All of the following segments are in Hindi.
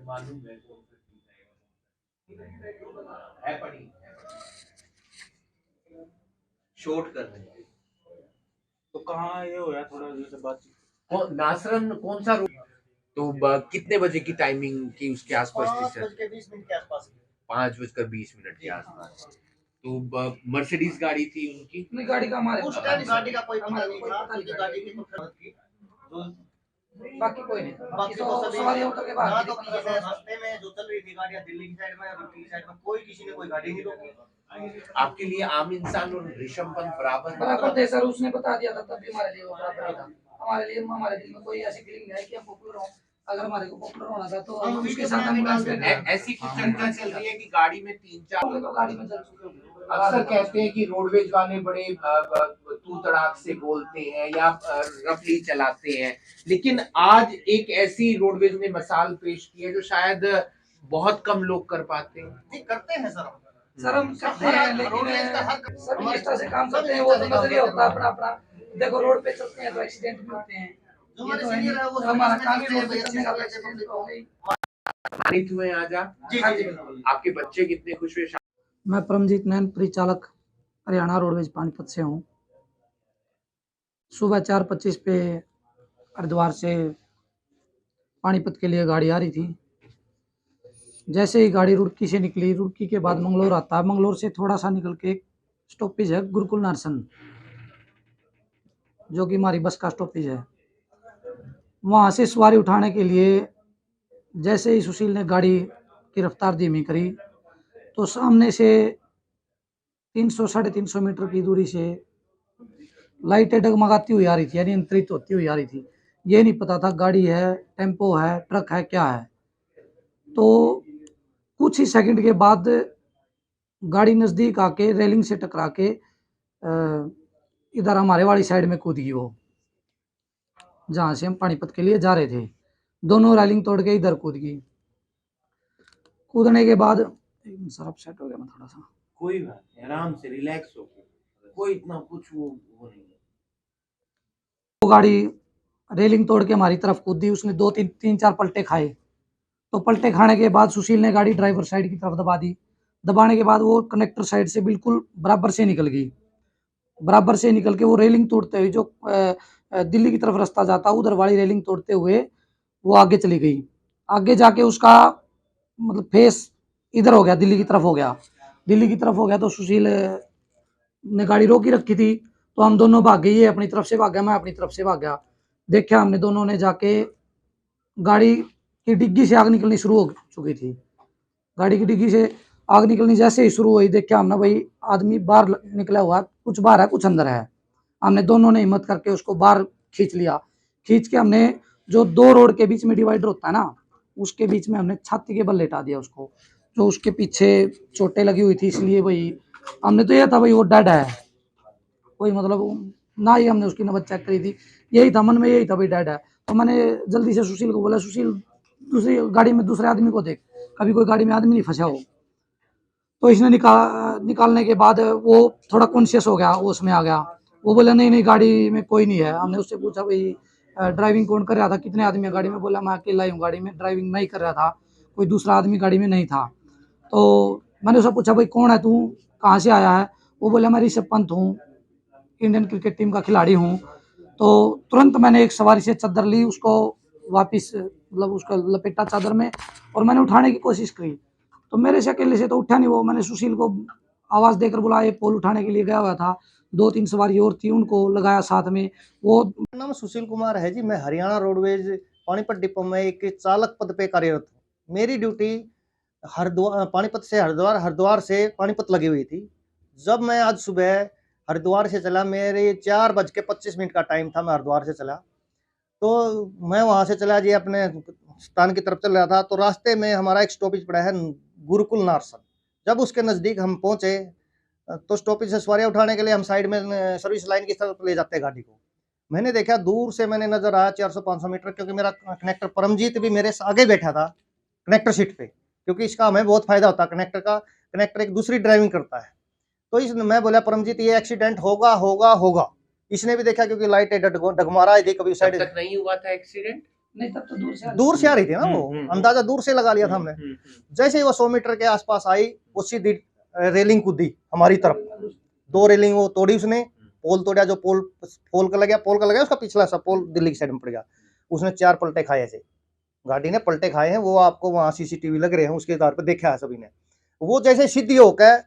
मालूम है पड़ी शॉर्ट कर रहे हैं। तो कहाँ ये हो यार थोड़ा जैसे बातचीत नासरन कौन सा रूट? तो कितने बजे की टाइमिंग की उसके आसपास थी सर? 5:20 के आसपास। 5:20 के आसपास। तो मर्सिडीज गाड़ी थी उनकी? अपनी गाड़ी का हमारे उस टाइम गाड़ी का कोई पता नहीं था कि गाड़ी की तो खरीद की जो बाकी कोई नहीं, बाकी तो सवारी होकर के बाहर तो किसी ने रास्ते में जो चल रही थी गाड़ियां दिल्ली की साइड में और यूपी की साइड में कोई किसी ने कोई गाड़ी नहीं रोकी। आपके लिए आम इंसान और ऋषभ पंत बराबर थे सर, उसने बता दिया था तब भी हमारे लिए वो बराबर ही था। हमारे दिल में कोई ऐसी फीलिंग नहीं है कि हम पॉपुलर हो। अगर हमारे को पॉपुलर होना था तो हम उसके साथ हम डांस करते हैं। ऐसी कुछ चर्चा चल रही है कि गाड़ी में 3-4 तो गाड़ी में चल चुके हैं। अक्सर कहते हैं कि रोडवेज वाले बड़े तू तड़ाक से बोलते हैं या रफली चलाते हैं, लेकिन आज एक ऐसी रोडवेज ने मिसाल पेश की है जो शायद बहुत कम लोग कर पाते हैं। करते हैं सर हम करते हैं, लेकिन सब निष्ठा से काम करते हैं। वो तो नजरिया होता है अपना अपना। देखो रोड पे चलते हैं तो एक्सीडेंट भी होते हैं, ये तो है हमारा काम ही रोड पे चलने का। एक्सीडेंट तो हो गई। सम्मानित हुए आज आप? जी जी बिल्कुल। आपके बच्चे कितने खुश हुए? मैं परमजीत नैन, परिचालक हरियाणा रोडवेज पानीपत से हूँ। सुबह 4:25 पे हरिद्वार से पानीपत के लिए गाड़ी आ रही थी। जैसे ही गाड़ी रुड़की से निकली, रुड़की के बाद मंगलोर आता है, मंगलोर से थोड़ा सा निकल के एक स्टॉपेज है गुरुकुल नारसन, जो कि हमारी बस का स्टॉपेज है। वहाँ से सवारी उठाने के लिए जैसे ही सुशील ने गाड़ी की रफ्तार धीमी करी तो सामने से 300-350 मीटर की दूरी से लाइटें डगमगाती हुई आ रही थी, यानी नियंत्रित होती हुई आ रही थी। ये नहीं पता था गाड़ी है, टेम्पो है, ट्रक है, क्या है। तो कुछ ही सेकंड के बाद गाड़ी नज़दीक आके रेलिंग से टकरा के इधर हमारे वाली साइड में कूद गई वो, जहाँ से हम पानीपत के लिए जा रहे थे। दोनों रेलिंग तोड़ के इधर कूद गई। कूदने के बाद सर अपसेट हो गया मैं थोड़ा सा। कोई बात नहीं, आराम से रिलैक्स हो, कोई इतना कुछ वो नहीं है। वो गाड़ी रेलिंग तोड़ के हमारी तरफ कूदी, उसने 2-3-4 पलटे खाए। तो पलटे खाने के बाद सुशील ने गाड़ी ड्राइवर साइड की तरफ दबा दी। दबाने के बाद वो कनेक्टर साइड से बिल्कुल बराबर से निकल गई। बराबर से निकल के वो रेलिंग तोड़ते हुए जो दिल्ली की तरफ रास्ता जाता उधर वाली रेलिंग तोड़ते हुए वो आगे चली गई। आगे जाके उसका मतलब फेस इधर हो गया, दिल्ली की तरफ हो गया। दिल्ली की तरफ हो गया तो सुशील ने गाड़ी रोकी रखी थी, तो हम दोनों भाग गए। ये अपनी तरफ से भाग गया, मैं अपनी तरफ से भाग गया। देखा हमने दोनों ने जाके गाड़ी की डिग्गी से आग निकलनी शुरू हो चुकी थी। गाड़ी की डिग्गी से आग निकलनी जैसे ही शुरू हुई, देखा हमने भाई आदमी बाहर निकला हुआ, कुछ बाहर है कुछ अंदर है। हमने दोनों ने हिम्मत करके उसको बाहर खींच लिया। खींच के हमने जो 2 रोड के बीच में डिवाइडर होता है ना, उसके बीच में हमने छाती के बल लेटा दिया उसको। जो उसके पीछे चोटें लगी हुई थी, इसलिए भाई हमने तो यह था भाई वो डेड है, कोई मतलब ना ही हमने उसकी नब्ज चेक करी थी। यही था मन में, यही था भाई डेड है। तो मैंने जल्दी से सुशील को बोला, सुशील दूसरी गाड़ी में दूसरे आदमी को देख, कभी कोई गाड़ी में आदमी नहीं फंसा हो। तो इसने निकालने के बाद वो थोड़ा कॉन्शियस हो गया, वो उसमें आ गया। वो बोला नहीं नहीं गाड़ी में कोई नहीं है। हमने उससे पूछा भाई ड्राइविंग कौन कर रहा था, कितने आदमी है गाड़ी में? बोला मैं अकेला ही हूँ गाड़ी में, ड्राइविंग नहीं कर रहा था, कोई दूसरा आदमी गाड़ी में नहीं था। तो मैंने उससे पूछा भाई कौन है तू, कहाँ से आया है? वो बोला मैं ऋषभ पंत हूँ, इंडियन क्रिकेट टीम का खिलाड़ी हूँ। तो तुरंत मैंने एक सवारी से चादर ली, उसको वापस मतलब उसका लपेटा चादर में, और मैंने उठाने की कोशिश करी। तो मेरे से अकेले से तो उठा नहीं वो। मैंने सुशील को आवाज़ देकर बुलाया, पोल उठाने के लिए गया हुआ था। 2-3 सवारी और थी, उनको लगाया साथ में। वो नाम सुशील कुमार है जी। मैं हरियाणा रोडवेज पानीपत डिपो में एक चालक पद पे कार्यरत हूँ। मेरी ड्यूटी हरिद्वार, पानीपत से हरिद्वार, हरिद्वार से पानीपत लगी हुई थी। जब मैं आज सुबह हरिद्वार से चला, मेरे 4:25 का टाइम था, मैं हरिद्वार से चला। तो मैं वहाँ से चला जी अपने स्थान की तरफ चल रहा था। तो रास्ते में हमारा एक स्टॉपेज पड़ा है गुरुकुल नारसन। जब उसके नज़दीक हम पहुँचे तो स्टॉपेज से सवारियाँ उठाने के लिए हम साइड में सर्विस लाइन की तरफ ले जाते हैं गाड़ी को। मैंने देखा दूर से, मैंने नजर आया 400-500 मीटर, क्योंकि मेरा कनेक्टर परमजीत भी मेरे आगे बैठा था कनेक्टर सीट पे, क्योंकि इसका हमें बहुत फायदा होता है कनेक्टर का। कनेक्टर एक दूसरी ड्राइविंग करता है। तो मैं बोला परमजीत ये एक्सीडेंट होगा होगा होगा। इसने भी देखा क्योंकि लाइट डगमगा रही थी, कभी साइड तक नहीं हुआ था एक्सीडेंट। नहीं तब तो दूर से आ रही थी ना वो, अंदाजा दूर से लगा लिया था हमने। जैसे ही वो 100 मीटर के आसपास आई, वो सीधी रेलिंग कूदी हमारी तरफ। 2 रेलिंग वो तोड़ी उसने, पोल तोड़ा, जो पोल का लगा उसका पिछला सा पोल दिल्ली की साइड में पड़ गया। उसने 4 पलटे खाए, ऐसे गाड़ी ने पलटे खाए हैं। वो आपको वहां सीसीटीवी लग रहे हैं, उसके आधार पर देखा है सभी ने। वो जैसे सीधी होकर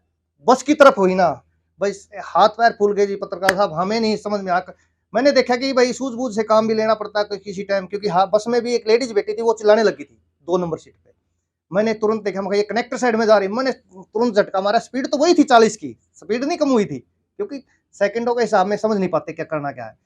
बस की तरफ हुई ना, बस हाथ पैर फूल गए जी। पत्रकार साहब, हमें नहीं समझ में आकर मैंने देखा कि भाई सूझबूझ से काम भी लेना पड़ता है किसी टाइम, क्योंकि हाँ बस में भी एक लेडीज बैठी थी, वो चिल्लाने लगी थी 2 नंबर सीट पे। मैंने तुरंत देखा, मैं ये कनेक्टर साइड में जा रही, मैंने तुरंत झटका मारा। स्पीड तो वही थी 40 की, स्पीड नहीं कम हुई थी, क्योंकि सेकंडों के हिसाब में समझ नहीं पाते क्या करना क्या है।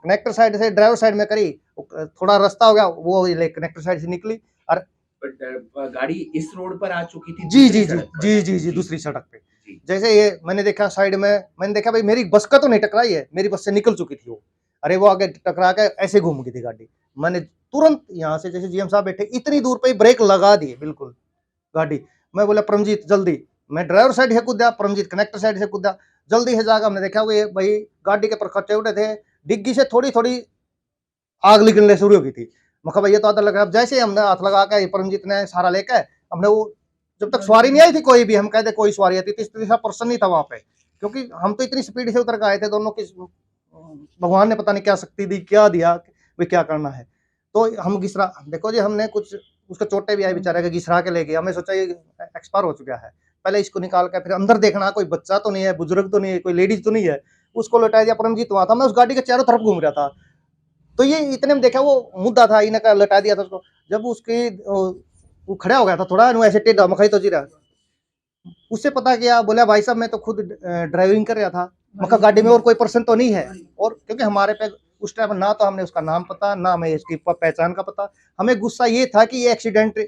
कनेक्टर साइड से ड्राइवर साइड में करी, थोड़ा रास्ता हो गया, वो कनेक्टर साइड से निकली और गाड़ी इस रोड पर आ चुकी थी। जी दूसरी सड़क पे। जैसे ये मैंने देखा साइड में, मैंने देखा भाई मेरी बस का तो नहीं टकराई है, मेरी बस से निकल चुकी थी वो। अरे वो आगे टकरा के ऐसे घूम गई थी गाड़ी। मैंने तुरंत यहाँ से, जैसे जीएम साहब बैठे इतनी दूर पे ब्रेक लगा दिए बिल्कुल गाड़ी। मैं बोला परमजीत जल्दी, मैं ड्राइवर साइड से कूदा, परमजीत कनेक्टर साइड से कूदा, जल्दी से जाकर हमने देखा वो भाई गाड़ी के परखच्चे उठे थे, डिग्गी से थोड़ी थोड़ी आग निकलने शुरू हो गई थी। मैं भैया तो आधा लग रहा। जैसे हमने हाथ लगा के परमजीत ने सहारा लेकर, हमने वो जब तक सवारी नहीं आई थी कोई भी, हम कहते कोई सवारी आती, तीसरा पर्सन नहीं था वहां पे, क्योंकि हम तो इतनी स्पीड से उतर के आए थे दोनों की। भगवान ने पता नहीं क्या शक्ति दी, क्या दिया, भाई क्या करना है। तो हम घिसरा, देखो जी हमने कुछ उसके चोटें भी आई बेचारे के, घिसरा के ले गए। हमें सोचा ये एक्सपायर हो चुका है, पहले इसको निकाल के फिर अंदर देखना, कोई बच्चा तो नहीं है, बुजुर्ग तो नहीं है, कोई लेडीज तो नहीं है। उसको लौटा दिया। परमजीत वहां था, मैं उस गाड़ी के चारों तरफ घूम रहा था, तो ये इतने में देखा वो मुद्दा था, इन्हें लौटा दिया था उसको। जब उसके वो खड़ा हो गया था थोड़ा ऐसे टेढ़ा, मखाई तो जी रहा, उससे पता किया, बोला भाई साहब मैं तो खुद ड्राइविंग कर रहा था, मक्का गाड़ी में और कोई पर्सन तो नहीं है। और क्योंकि हमारे पे उस टाइम ना तो हमने उसका नाम पता, ना हमें इसकी पहचान का पता, हमें गुस्सा ये था कि ये एक्सीडेंट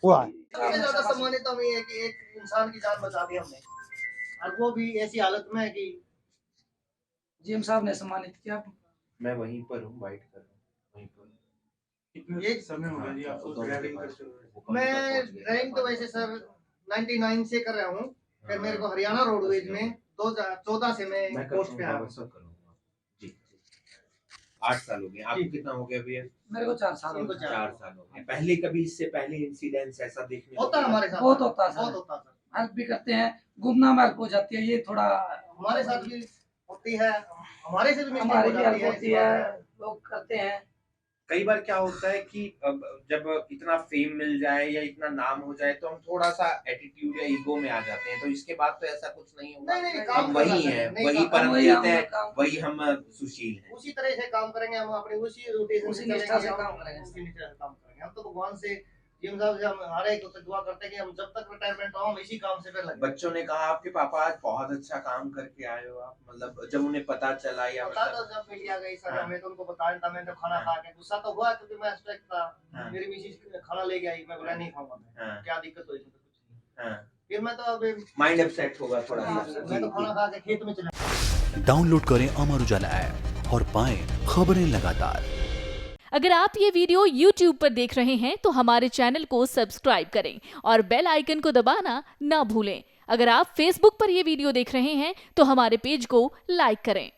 हुआ है। ज्यादा सम्मानित हमें है कि एक इंसान की जान बचा दी हमने, और वो भी ऐसी हालत में है कि जीएम साहब ने सम्मानित किया। मैं वहीं पर हूँ, वाइट कर रहा हूँ वहीं पर। कितने समय हो गया जी आपको ड्राइविंग करते हुए? मैं ड्राइविंग तो वैसे सर 99 से कर रहा हूँ, फिर मेरे को हरियाणा रोडवेज में 2014 से मैं पोस्ट पे आया हूँ। जी 8 साल हो गए। आपको कितना हो गया भैया? मेरे को 4 साल हो गए। 4 साल हो गए। पहले कभी इससे पहले इंसिडेंट्स ऐसा देखने होता है हमारे साथ, बहुत होता है, बहुत होता है। हेल्प भी करते हैं, घूमना में हेल्प हो जाती है। ये थोड़ा हमारे साथ भी होती है, हमारे से भी हमारी मिस्टेक भी हेल्प होती है, लोग करते हैं। कई बार क्या होता है कि अब जब इतना फेम मिल जाए या इतना नाम हो जाए तो हम थोड़ा सा एटीट्यूड या ईगो में आ जाते हैं, तो इसके बाद तो ऐसा कुछ नहीं होगा। हम वही हैं, वही परमजीत हैं, वही हम सुशील हैं। उसी तरह से काम करेंगे हम, अपने उसी रोटेशन उसी निष्ठा से काम करेंगे। हम तो भगवान से जीएम साहब से हम हर एक को दुआ करते हैं कि हम जब तक रिटायरमेंट हो हम इसी काम से फिर लगे। बच्चों ने कहा आपके पापा आज बहुत अच्छा काम करके आए हो आप, मतलब जब उन्हें पता चला या पता तो जब मीडिया गई सर हमें तो उनको बताया था। मैंने तो खाना खा के गुस्सा तो हुआ क्योंकि मैं स्ट्रेस था। मेरी मिसेज खाना लेके आई, मैं बोला नहीं खाऊंगा मैं, क्या दिक्कत हुई तो फिर मैं तो अब माइंड अपसेट होगा थोड़ा सा। मैं तो खाना खा के खेत में चला। डाउनलोड करें अमर उजाला ऐप और पाएं खबरें लगातार। अगर आप ये वीडियो YouTube पर देख रहे हैं तो हमारे चैनल को सब्सक्राइब करें और बेल आइकन को दबाना ना भूलें। अगर आप Facebook पर ये वीडियो देख रहे हैं तो हमारे पेज को लाइक करें।